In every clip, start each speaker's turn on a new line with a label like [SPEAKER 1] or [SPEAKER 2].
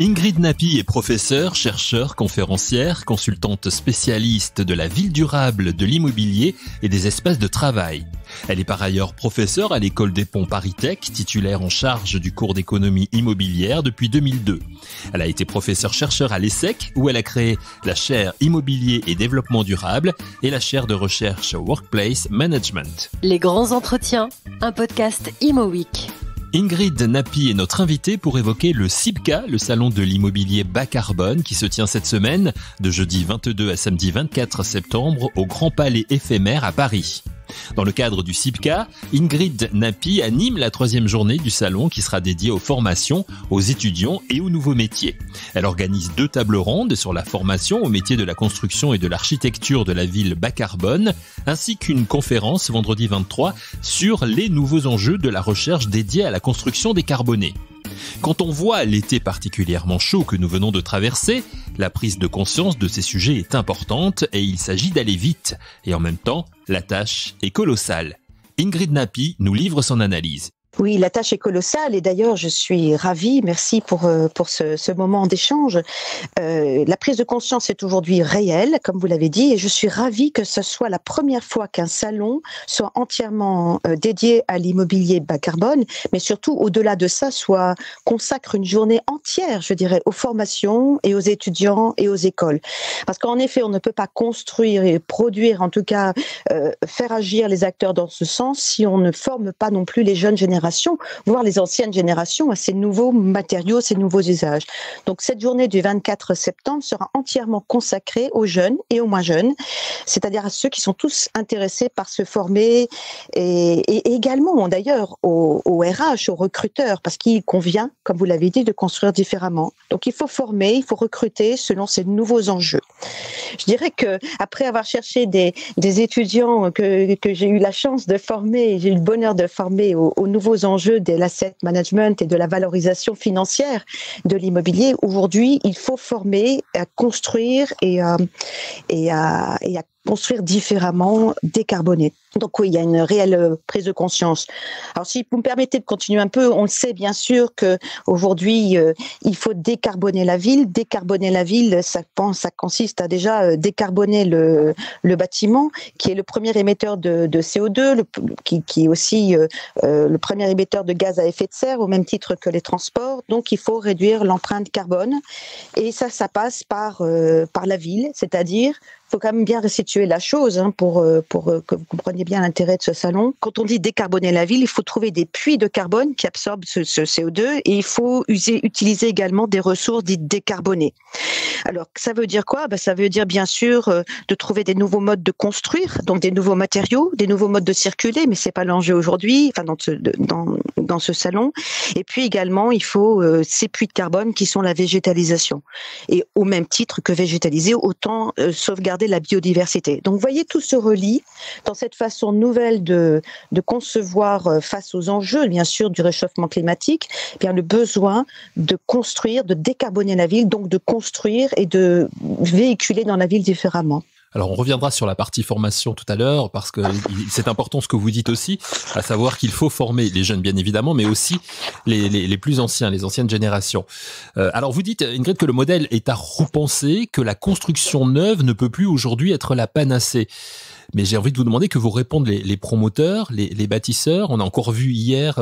[SPEAKER 1] Ingrid Nappi est professeure, chercheure, conférencière, consultante spécialiste de la ville durable, de l'immobilier et des espaces de travail. Elle est par ailleurs professeure à l'école des ponts ParisTech, titulaire en charge du cours d'économie immobilière depuis 2002. Elle a été professeure-chercheur à l'ESSEC où elle a créé la chaire Immobilier et Développement durable et la chaire de recherche Workplace Management.
[SPEAKER 2] Les grands entretiens, un podcast Imo Week.
[SPEAKER 1] Ingrid Nappi est notre invitée pour évoquer le CIBCA, le salon de l'immobilier bas carbone qui se tient cette semaine, de jeudi 22 à samedi 24 septembre, au Grand Palais éphémère à Paris. Dans le cadre du CIBCA, Ingrid Nappi anime la 3e journée du salon qui sera dédiée aux formations, aux étudiants et aux nouveaux métiers. Elle organise 2 tables rondes sur la formation au métier de la construction et de l'architecture de la ville bas carbone, ainsi qu'une conférence vendredi 23 sur les nouveaux enjeux de la recherche dédiée à la construction décarbonée. Quand on voit l'été particulièrement chaud que nous venons de traverser, la prise de conscience de ces sujets est importante et il s'agit d'aller vite. Et en même temps, la tâche est colossale. Ingrid Nappi nous livre son analyse.
[SPEAKER 3] Oui, la tâche est colossale et d'ailleurs je suis ravie, merci pour ce moment d'échange. La prise de conscience est aujourd'hui réelle, comme vous l'avez dit, et je suis ravie que ce soit la première fois qu'un salon soit entièrement dédié à l'immobilier bas carbone, mais surtout au-delà de ça, consacre une journée entière, je dirais, aux formations et aux étudiants et aux écoles. Parce qu'en effet, on ne peut pas construire et produire, en tout cas faire agir les acteurs dans ce sens si on ne forme pas non plus les jeunes générations, voire les anciennes générations, à ces nouveaux matériaux, ces nouveaux usages. Donc cette journée du 24 septembre sera entièrement consacrée aux jeunes et aux moins jeunes, c'est-à-dire à ceux qui sont tous intéressés par se former et également d'ailleurs aux RH, aux recruteurs, parce qu'il convient, comme vous l'avez dit, de construire différemment. Donc il faut former, il faut recruter selon ces nouveaux enjeux. Je dirais que après avoir cherché des étudiants que j'ai eu la chance de former, j'ai eu le bonheur de former aux nouveaux enjeux de l'asset management et de la valorisation financière de l'immobilier, aujourd'hui, il faut former à construire et à construire différemment, décarboné. Donc oui, il y a une réelle prise de conscience. Alors si vous me permettez de continuer un peu, on le sait bien sûr que aujourd'hui il faut décarboner la ville. Décarboner la ville, ça consiste à déjà décarboner le bâtiment, qui est le premier émetteur de CO2, qui est aussi le premier émetteur de gaz à effet de serre, au même titre que les transports. Donc il faut réduire l'empreinte carbone, et ça passe par la ville, c'est-à-dire faut quand même bien restituer la chose pour que vous compreniez bien l'intérêt de ce salon. Quand on dit décarboner la ville, il faut trouver des puits de carbone qui absorbent ce CO2 et il faut utiliser également des ressources dites décarbonées. Alors, ça veut dire quoi ? Ça veut dire bien sûr de trouver des nouveaux modes de construire, donc des nouveaux matériaux, des nouveaux modes de circuler, mais c'est pas l'enjeu aujourd'hui, enfin dans ce salon. Et puis également, il faut ces puits de carbone qui sont la végétalisation. Et au même titre que végétaliser, autant sauvegarder la biodiversité. Donc, vous voyez, tout se relie dans cette façon nouvelle de concevoir face aux enjeux, bien sûr, du réchauffement climatique, bien le besoin de construire, de décarboner la ville, donc de construire et de véhiculer dans la ville différemment.
[SPEAKER 1] Alors, on reviendra sur la partie formation tout à l'heure, parce que c'est important ce que vous dites aussi, à savoir qu'il faut former les jeunes, bien évidemment, mais aussi les plus anciens, les anciennes générations. Alors, vous dites, Ingrid, que le modèle est à repenser, que la construction neuve ne peut plus aujourd'hui être la panacée. Mais j'ai envie de vous demander que vous répondent les promoteurs, les bâtisseurs. On a encore vu hier,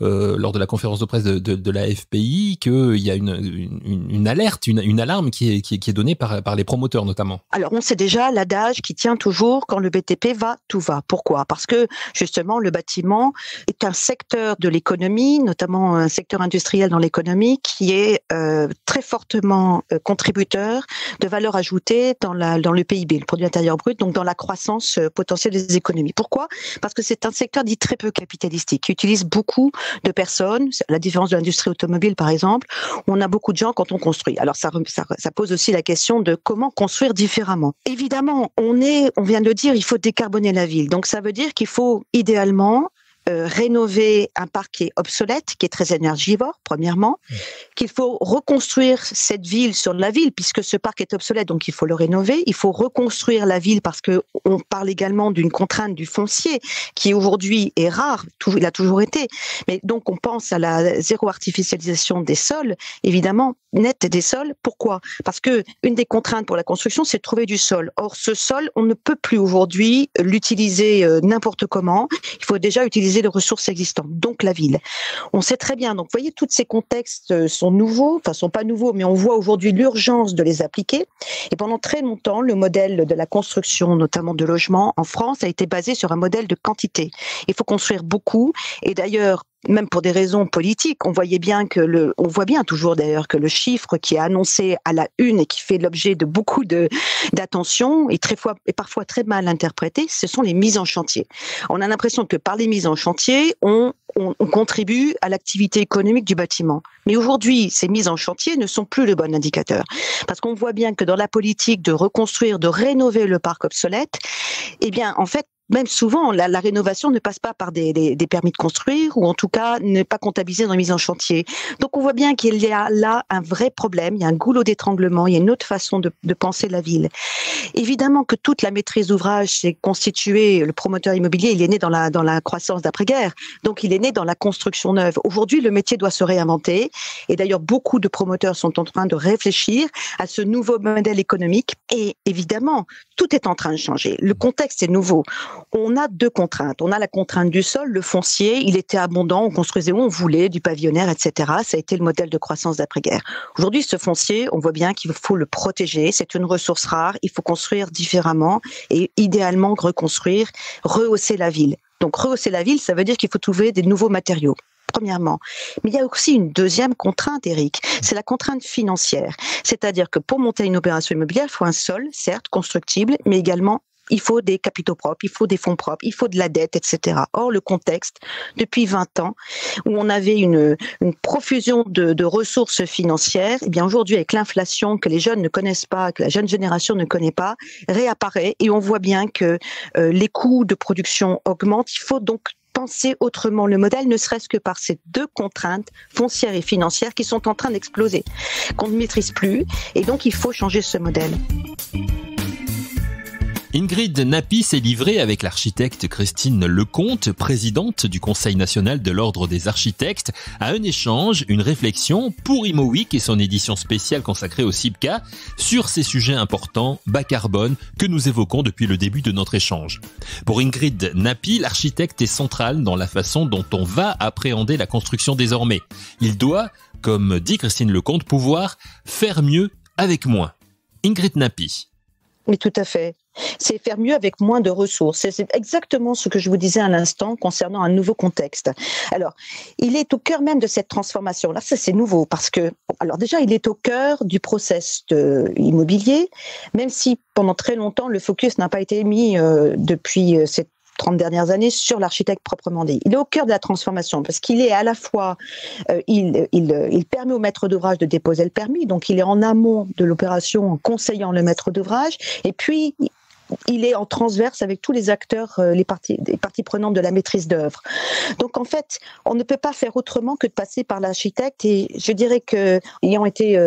[SPEAKER 1] lors de la conférence de presse de la FPI, qu'il y a une alerte, une alarme qui est donnée par les promoteurs notamment.
[SPEAKER 3] Alors on sait déjà l'adage qui tient toujours: quand le BTP va, tout va. Pourquoi ? Parce que justement le bâtiment est un secteur de l'économie, notamment un secteur industriel dans l'économie, qui est très fortement contributeur de valeur ajoutée dans le PIB, le produit intérieur brut, donc dans la croissance potentielle des économies. Pourquoi ? Parce que c'est un secteur dit très peu capitalistique, qui utilise beaucoup de personnes, à la différence de l'industrie automobile par exemple, où on a beaucoup de gens quand on construit. Alors ça pose aussi la question de comment construire différemment. Évidemment, on vient de le dire, il faut décarboner la ville. Donc ça veut dire qu'il faut idéalement rénover un parc qui est obsolète, qui est très énergivore, premièrement, qu'il faut reconstruire cette ville sur la ville, puisque ce parc est obsolète, donc il faut le rénover. Il faut reconstruire la ville parce que on parle également d'une contrainte du foncier qui aujourd'hui est rare, il a toujours été. Mais donc on pense à la zéro artificialisation des sols, évidemment, nette des sols. Pourquoi ? Parce que une des contraintes pour la construction, c'est de trouver du sol. Or, ce sol, on ne peut plus aujourd'hui l'utiliser n'importe comment. Il faut déjà utiliser les ressources existantes, donc la ville. On sait très bien, donc vous voyez, tous ces contextes sont nouveaux, enfin sont pas nouveaux, mais on voit aujourd'hui l'urgence de les appliquer. Et pendant très longtemps, le modèle de la construction, notamment de logements en France, a été basé sur un modèle de quantité. Il faut construire beaucoup, et d'ailleurs, même pour des raisons politiques, on voit bien toujours d'ailleurs que le chiffre qui est annoncé à la une et qui fait l'objet de beaucoup d'attention et parfois très mal interprété, ce sont les mises en chantier. On a l'impression que par les mises en chantier, on contribue à l'activité économique du bâtiment. Mais aujourd'hui, ces mises en chantier ne sont plus le bon indicateur. Parce qu'on voit bien que dans la politique de reconstruire, de rénover le parc obsolète, eh bien, en fait, même souvent, la rénovation ne passe pas par des permis de construire ou en tout cas n'est pas comptabilisée dans la mise en chantier. Donc on voit bien qu'il y a là un vrai problème, il y a un goulot d'étranglement, il y a une autre façon de penser la ville. Évidemment que toute la maîtrise d'ouvrage s'est constituée, le promoteur immobilier, il est né dans la croissance d'après-guerre, donc il est né dans la construction neuve. Aujourd'hui, le métier doit se réinventer et d'ailleurs beaucoup de promoteurs sont en train de réfléchir à ce nouveau modèle économique et évidemment, tout est en train de changer. Le contexte est nouveau. On a deux contraintes. On a la contrainte du sol, le foncier, il était abondant, on construisait où on voulait, du pavillonnaire, etc. Ça a été le modèle de croissance d'après-guerre. Aujourd'hui, ce foncier, on voit bien qu'il faut le protéger. C'est une ressource rare, il faut construire différemment et idéalement reconstruire, rehausser la ville. Donc rehausser la ville, ça veut dire qu'il faut trouver des nouveaux matériaux. Premièrement. Mais il y a aussi une deuxième contrainte, Eric, c'est la contrainte financière. C'est-à-dire que pour monter une opération immobilière, il faut un sol, certes, constructible, mais également il faut des capitaux propres, il faut des fonds propres, il faut de la dette, etc. Or, le contexte, depuis 20 ans, où on avait une profusion de ressources financières, eh bien aujourd'hui, avec l'inflation que les jeunes ne connaissent pas, que la jeune génération ne connaît pas, réapparaît et on voit bien que les coûts de production augmentent. Il faut donc penser autrement le modèle, ne serait-ce que par ces deux contraintes foncières et financières qui sont en train d'exploser, qu'on ne maîtrise plus, et donc il faut changer ce modèle.
[SPEAKER 1] Ingrid Nappi s'est livrée avec l'architecte Christine Lecomte, présidente du Conseil national de l'Ordre des architectes, à un échange, une réflexion pour Imo Week et son édition spéciale consacrée au CIBCA sur ces sujets importants, bas carbone, que nous évoquons depuis le début de notre échange. Pour Ingrid Nappi, l'architecte est central dans la façon dont on va appréhender la construction désormais. Il doit, comme dit Christine Lecomte, pouvoir faire mieux avec moins. Ingrid Nappi.
[SPEAKER 3] Oui, tout à fait. C'est faire mieux avec moins de ressources. C'est exactement ce que je vous disais à l'instant concernant un nouveau contexte. Alors, il est au cœur même de cette transformation. Là, ça c'est nouveau parce que, alors déjà, il est au cœur du process immobilier, même si pendant très longtemps, le focus n'a pas été mis depuis cette 30 dernières années sur l'architecte proprement dit. Il est au cœur de la transformation parce qu'il est à la fois, il permet au maître d'ouvrage de déposer le permis, donc il est en amont de l'opération en conseillant le maître d'ouvrage, et puis il est en transverse avec tous les acteurs, les parties prenantes de la maîtrise d'œuvre. Donc en fait, on ne peut pas faire autrement que de passer par l'architecte et je dirais que, ayant été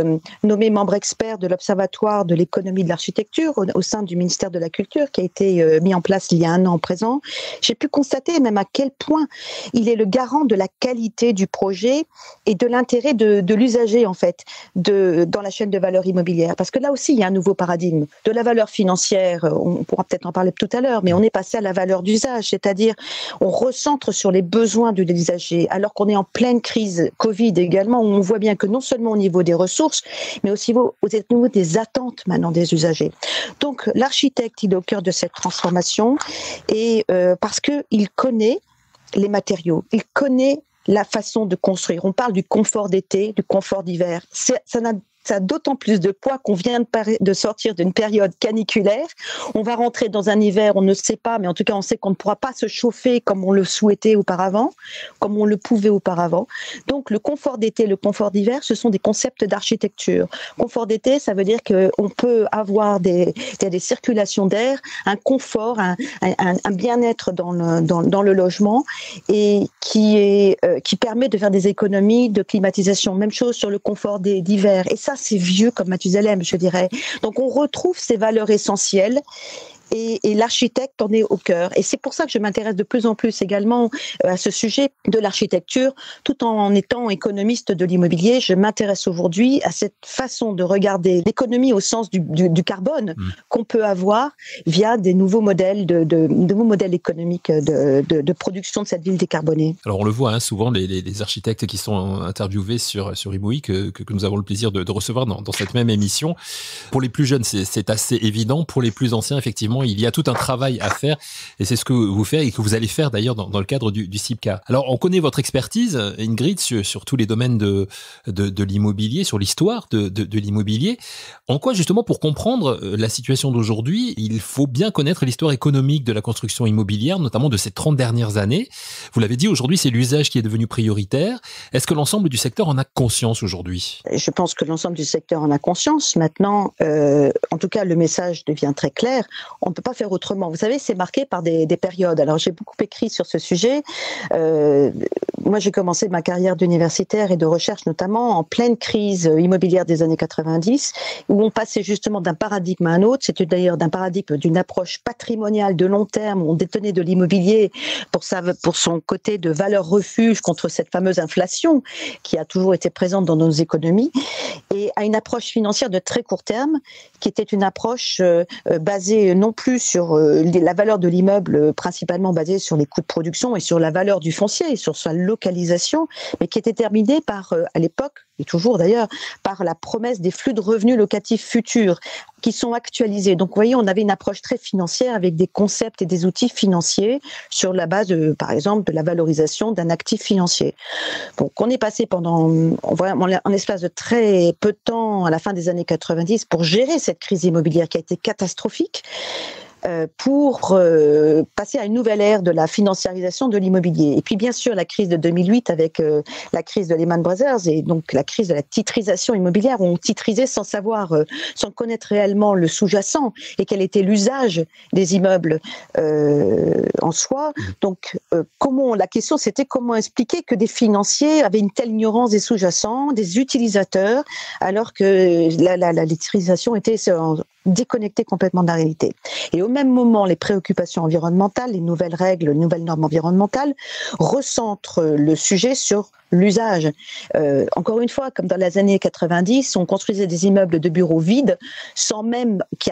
[SPEAKER 3] nommé membre expert de l'Observatoire de l'économie de l'architecture au sein du ministère de la Culture qui a été mis en place il y a 1 an présent, j'ai pu constater même à quel point il est le garant de la qualité du projet et de l'intérêt de l'usager en fait dans la chaîne de valeur immobilière. Parce que là aussi, il y a un nouveau paradigme de la valeur financière. On pourra peut-être en parler tout à l'heure, mais on est passé à la valeur d'usage, c'est-à-dire on recentre sur les besoins de l'usager, alors qu'on est en pleine crise Covid également, où on voit bien que non seulement au niveau des ressources, mais aussi au niveau des attentes maintenant des usagers. Donc l'architecte, il est au cœur de cette transformation, et parce qu'il connaît les matériaux, il connaît la façon de construire. On parle du confort d'été, du confort d'hiver. Ça n'a Ça a d'autant plus de poids qu'on vient de sortir d'une période caniculaire. On va rentrer dans un hiver, on ne sait pas, mais en tout cas, on sait qu'on ne pourra pas se chauffer comme on le souhaitait auparavant, comme on le pouvait auparavant. Donc, le confort d'été, le confort d'hiver, ce sont des concepts d'architecture. Confort d'été, ça veut dire qu'on peut avoir des circulations d'air, un confort, un bien-être dans le logement et qui permet de faire des économies de climatisation. Même chose sur le confort d'hiver. Et ça, c'est vieux comme Mathusalem, je dirais. Donc, on retrouve ces valeurs essentielles. Et l'architecte en est au cœur. Et c'est pour ça que je m'intéresse de plus en plus également à ce sujet de l'architecture, tout en étant économiste de l'immobilier. Je m'intéresse aujourd'hui à cette façon de regarder l'économie au sens du carbone qu'on peut avoir via des nouveaux modèles nouveaux modèles économiques de production de cette ville décarbonée.
[SPEAKER 1] Alors on le voit souvent, les architectes qui sont interviewés sur IMOWeek que nous avons le plaisir de recevoir dans cette même émission. Pour les plus jeunes, c'est assez évident. Pour les plus anciens, effectivement, il y a tout un travail à faire et c'est ce que vous faites et que vous allez faire d'ailleurs dans le cadre du CIPCA. Alors, on connaît votre expertise, Ingrid, sur tous les domaines de l'immobilier, sur l'histoire de l'immobilier. En quoi, justement, pour comprendre la situation d'aujourd'hui, il faut bien connaître l'histoire économique de la construction immobilière, notamment de ces 30 dernières années. Vous l'avez dit, aujourd'hui, c'est l'usage qui est devenu prioritaire. Est-ce que l'ensemble du secteur en a conscience aujourd'hui ?
[SPEAKER 3] Je pense que l'ensemble du secteur en a conscience. Maintenant, en tout cas, le message devient très clair. On ne peut pas faire autrement. Vous savez, c'est marqué par des périodes. Alors, j'ai beaucoup écrit sur ce sujet. Moi, j'ai commencé ma carrière d'universitaire et de recherche, notamment en pleine crise immobilière des années 90, où on passait justement d'un paradigme à un autre. C'était d'ailleurs d'un paradigme d'une approche patrimoniale de long terme, où on détenait de l'immobilier pour son côté de valeur refuge contre cette fameuse inflation qui a toujours été présente dans nos économies, et à une approche financière de très court terme, qui était une approche basée non plus sur la valeur de l'immeuble, principalement basée sur les coûts de production et sur la valeur du foncier et sur sa localisation, mais qui était terminée par, à l'époque, et toujours d'ailleurs, par la promesse des flux de revenus locatifs futurs qui sont actualisés. Donc, vous voyez, on avait une approche très financière avec des concepts et des outils financiers sur la base, par exemple, de la valorisation d'un actif financier. Donc, on est passé en espace de très peu de temps, à la fin des années 90, pour gérer cette crise immobilière qui a été catastrophique, pour passer à une nouvelle ère de la financiarisation de l'immobilier. Et puis bien sûr la crise de 2008 avec la crise de Lehman Brothers et donc la crise de la titrisation immobilière, où on titrisait sans connaître réellement le sous-jacent et quel était l'usage des immeubles en soi. Donc la question c'était comment expliquer que des financiers avaient une telle ignorance des sous-jacents, des utilisateurs, alors que la titrisation était déconnectée complètement de la réalité. Et au même moment, les préoccupations environnementales, les nouvelles règles, les nouvelles normes environnementales recentrent le sujet sur l'usage. Encore une fois, comme dans les années 90, on construisait des immeubles de bureaux vides, sans même qui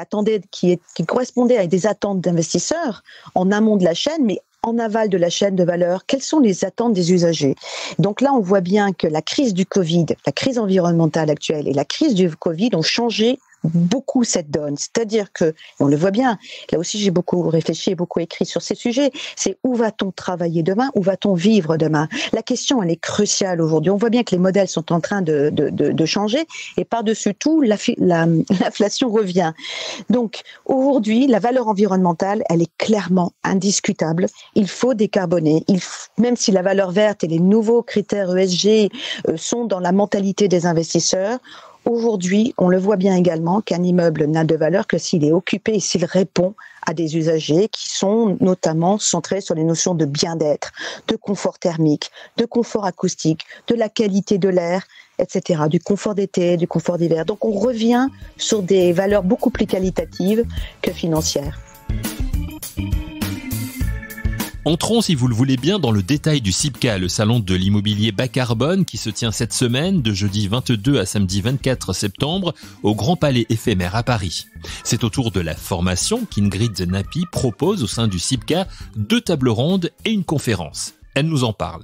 [SPEAKER 3] correspondaient à des attentes d'investisseurs en amont de la chaîne, mais en aval de la chaîne de valeur, quelles sont les attentes des usagers? Donc là, on voit bien que la crise du Covid, la crise environnementale actuelle et la crise du Covid ont changé beaucoup cette donne. C'est-à-dire que, on le voit bien, là aussi j'ai beaucoup réfléchi et beaucoup écrit sur ces sujets, c'est où va-t-on travailler demain, où va-t-on vivre demain? La question, elle est cruciale aujourd'hui. On voit bien que les modèles sont en train de changer et par-dessus tout, l'inflation revient. Donc aujourd'hui, la valeur environnementale, elle est clairement indiscutable. Il faut décarboner. Même si la valeur verte et les nouveaux critères ESG sont dans la mentalité des investisseurs, aujourd'hui, on le voit bien également qu'un immeuble n'a de valeur que s'il est occupé et s'il répond à des usagers qui sont notamment centrés sur les notions de bien-être, de confort thermique, de confort acoustique, de la qualité de l'air, etc., du confort d'été, du confort d'hiver. Donc on revient sur des valeurs beaucoup plus qualitatives que financières.
[SPEAKER 1] Entrons, si vous le voulez bien, dans le détail du CIPCA, le salon de l'immobilier bas carbone qui se tient cette semaine, de jeudi 22 à samedi 24 septembre, au Grand Palais éphémère à Paris. C'est autour de la formation qu'Ingrid Napi propose au sein du CIPCA 2 tables rondes et une conférence. Elle nous en parle.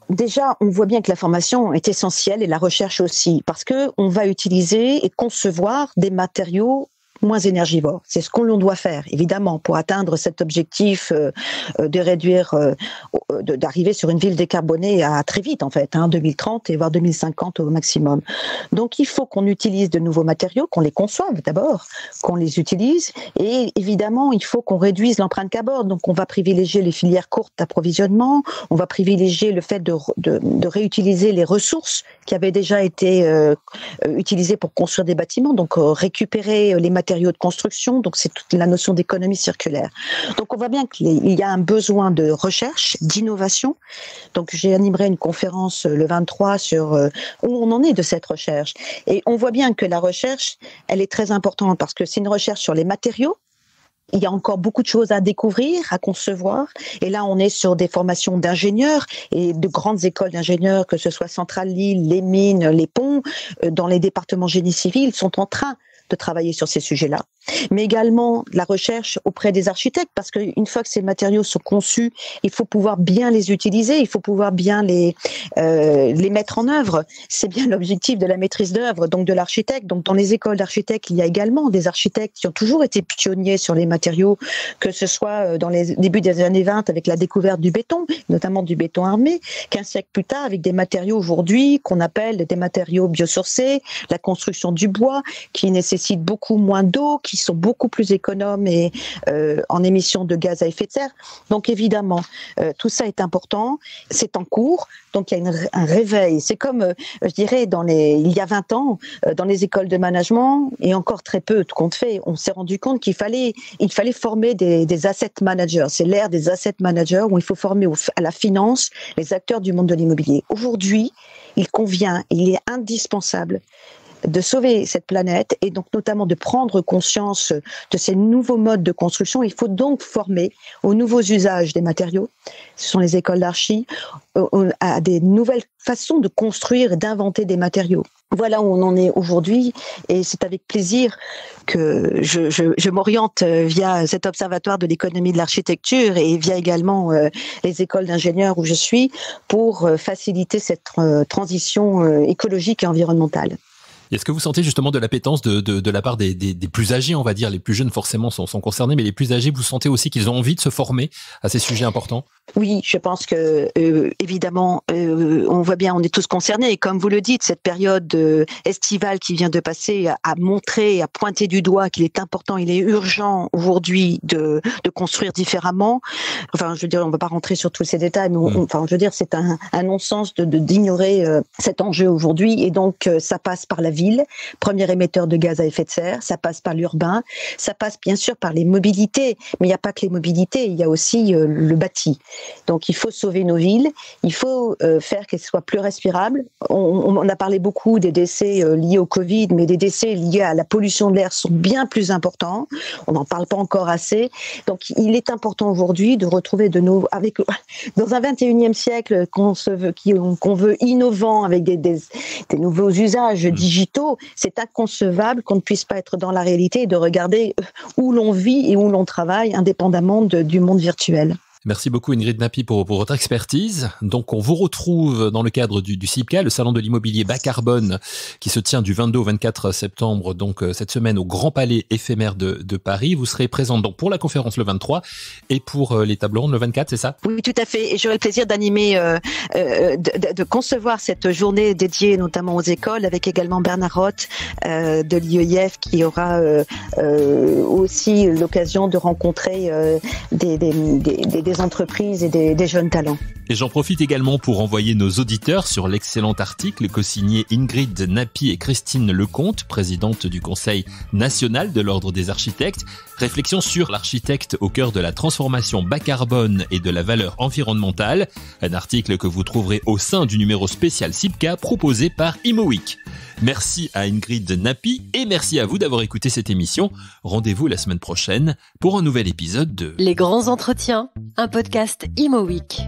[SPEAKER 3] Déjà, on voit bien que la formation est essentielle et la recherche aussi, parce que on va utiliser et concevoir des matériaux moins énergivore. C'est ce qu'on doit faire, évidemment, pour atteindre cet objectif de réduire, d'arriver sur une ville décarbonée à très vite, en fait, 2030 et voire 2050 au maximum. Donc, il faut qu'on utilise de nouveaux matériaux, qu'on les conçoive d'abord, qu'on les utilise, et évidemment, il faut qu'on réduise l'empreinte carbone. Donc, on va privilégier les filières courtes d'approvisionnement, on va privilégier le fait de réutiliser les ressources qui avaient déjà été utilisées pour construire des bâtiments, donc récupérer les matériaux de construction, donc c'est toute la notion d'économie circulaire. Donc, on voit bien qu'il y a un besoin de recherche, d'innovation. Donc, j'animerai une conférence le 23 sur où on en est de cette recherche. Et on voit bien que la recherche, elle est très importante parce que c'est une recherche sur les matériaux. Il y a encore beaucoup de choses à découvrir, à concevoir. Et là, on est sur des formations d'ingénieurs et de grandes écoles d'ingénieurs, que ce soit Centrale Lille, les mines, les ponts, dans les départements génie civil, sont en train de travailler sur ces sujets-là. Mais également la recherche auprès des architectes, parce qu'une fois que ces matériaux sont conçus, il faut pouvoir bien les utiliser, il faut pouvoir bien les mettre en œuvre. C'est bien l'objectif de la maîtrise d'œuvre, donc de l'architecte. Donc dans les écoles d'architectes, il y a également des architectes qui ont toujours été pionniers sur les matériaux, que ce soit dans les débuts des années 20 avec la découverte du béton, notamment du béton armé, qu'un siècle plus tard avec des matériaux aujourd'hui qu'on appelle des matériaux biosourcés, la construction du bois, qui nécessitent beaucoup moins d'eau, qui sont beaucoup plus économes et en émissions de gaz à effet de serre. Donc évidemment, tout ça est important, c'est en cours, donc il y a un réveil. C'est comme, je dirais, il y a 20 ans, dans les écoles de management, et encore très peu, tout compte fait, on s'est rendu compte qu'il fallait former des asset managers. C'est l'ère des asset managers où il faut former à la finance les acteurs du monde de l'immobilier. Aujourd'hui, il est indispensable de sauver cette planète et donc notamment de prendre conscience de ces nouveaux modes de construction. Il faut donc former aux nouveaux usages des matériaux. Ce sont les écoles d'archi, à des nouvelles façons de construire et d'inventer des matériaux. Voilà où on en est aujourd'hui et c'est avec plaisir que je m'oriente via cet observatoire de l'économie de l'architecture et via également les écoles d'ingénieurs où je suis pour faciliter cette transition écologique et environnementale.
[SPEAKER 1] Est-ce que vous sentez justement de l'appétence de la part des plus âgés, on va dire, les plus jeunes forcément sont concernés, mais les plus âgés, vous sentez aussi qu'ils ont envie de se former à ces sujets importants ?
[SPEAKER 3] Oui, je pense que évidemment, on voit bien, on est tous concernés. Et comme vous le dites, cette période estivale qui vient de passer a montré, a pointé du doigt qu'il est important, il est urgent aujourd'hui de construire différemment. Enfin, je veux dire, on ne va pas rentrer sur tous ces détails, mais enfin, je veux dire, c'est un non-sens d'ignorer cet enjeu aujourd'hui. Et donc, ça passe par la ville, premier émetteur de gaz à effet de serre, ça passe par l'urbain, ça passe bien sûr par les mobilités, mais il n'y a pas que les mobilités, il y a aussi le bâti. Donc il faut sauver nos villes, il faut faire qu'elles soient plus respirables. On a parlé beaucoup des décès liés au Covid, mais les décès liés à la pollution de l'air sont bien plus importants. On n'en parle pas encore assez. Donc il est important aujourd'hui de retrouver dans un 21e siècle qu'on veut innovant avec des nouveaux usages digitaux, c'est inconcevable qu'on ne puisse pas être dans la réalité et de regarder où l'on vit et où l'on travaille indépendamment du monde virtuel.
[SPEAKER 1] Merci beaucoup Ingrid Nappi pour votre expertise. Donc on vous retrouve dans le cadre du CIPCA, le salon de l'immobilier bas carbone qui se tient du 22 au 24 septembre, donc cette semaine au Grand Palais éphémère de Paris. Vous serez présente donc pour la conférence le 23 et pour les tables rondes le 24, c'est ça ?
[SPEAKER 3] Oui, tout à fait. Et j'aurai le plaisir d'animer, de concevoir cette journée dédiée notamment aux écoles avec également Bernard Roth de l'IEIF qui aura aussi l'occasion de rencontrer des entreprises et des jeunes talents.
[SPEAKER 1] Et j'en profite également pour envoyer nos auditeurs sur l'excellent article co-signé Ingrid Nappi et Christine Lecomte, présidente du Conseil national de l'Ordre des architectes. Réflexion sur l'architecte au cœur de la transformation bas carbone et de la valeur environnementale. Un article que vous trouverez au sein du numéro spécial CIPCA proposé par ImoWeek. Merci à Ingrid Nappi et merci à vous d'avoir écouté cette émission. Rendez-vous la semaine prochaine pour un nouvel épisode de
[SPEAKER 2] Les grands entretiens, un podcast ImoWeek.